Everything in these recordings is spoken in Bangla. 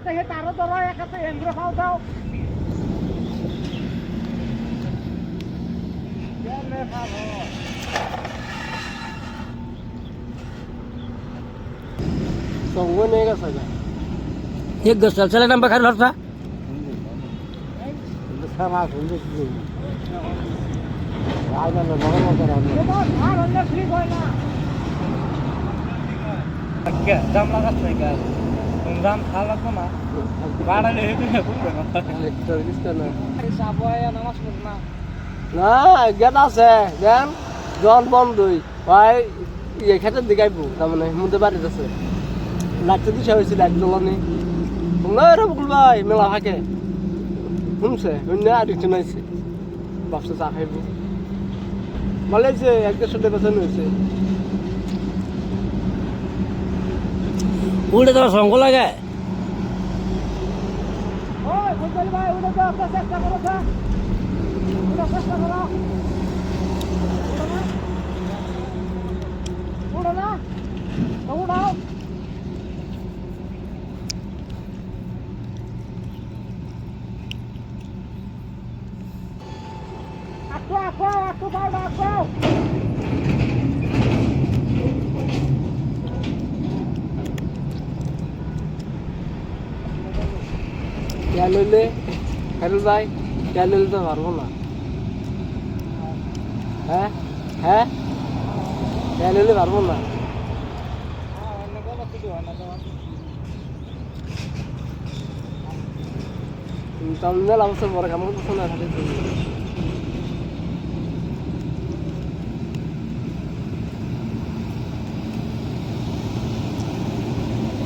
হাতে হে তারও ধরো এক হাতে এন্দ্র খাও দাও সঙ্গে নিয়ে গেছে না एक गो चल चले नंबर खाली लड़ता সারা ঘুরে দিই রাজা না বড় মতো রাজা এটা আর অন্য ফ্রি হয় না আগে দাম লাগাছ নাই গা দাম খাওয়া লাগবে না বাড়ালে হেতু না বুঝবে না সার্ভিস না এই সাবয়া নামাজ পড় না না গেট আছে দেন জন বন্ধই ভাই এই খেতে দিগাইব তার মানে মধ্যে বাড়িতে আছে লাইট দিশা হয়েছে লাইট জ্বলানি তোমরা এরা বকুল ভাই মেলা থাকে শুনছে অন্য আরেকজন আছে বাপসা চা খাইব ভালো হয়েছে 1-1.5 বেতন হয়েছে उड़े तो संग लगे ওই বুঝলি ভাই উড়ে দাও একটা চেষ্টা করো তো উড়ে চেষ্টা করো উড়ো না উড়াও একটু দাও দাও ইয়া লইলে খাইল ভাই ইয়া লইলে তো পারবো না হ্যাঁ হ্যাঁ ইয়া লইলে পারবো না তাহলে অবস্থা বড় কাম করতেছ না খালি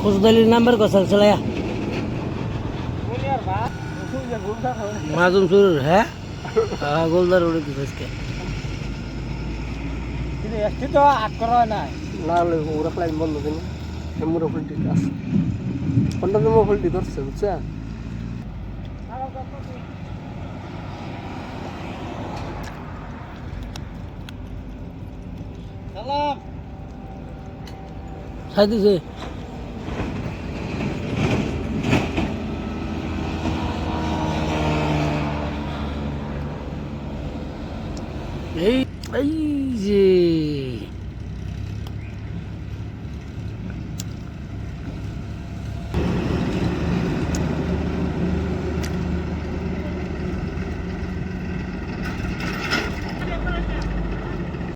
खुश दली नंबर को चल चलाया দুনিয়ার ভাত যে গুলটা খাও मालूम सुर है गोलदार उड़े की फंस के কিন্তু এসটি তো আট করা নাই না হলে ওরা ক্লাইন বন্ধ দিন মুড়ো ফুলটি আছে কোনটা তুমি ফুলটি ধরছে বুঝছে সালাম शादी से এই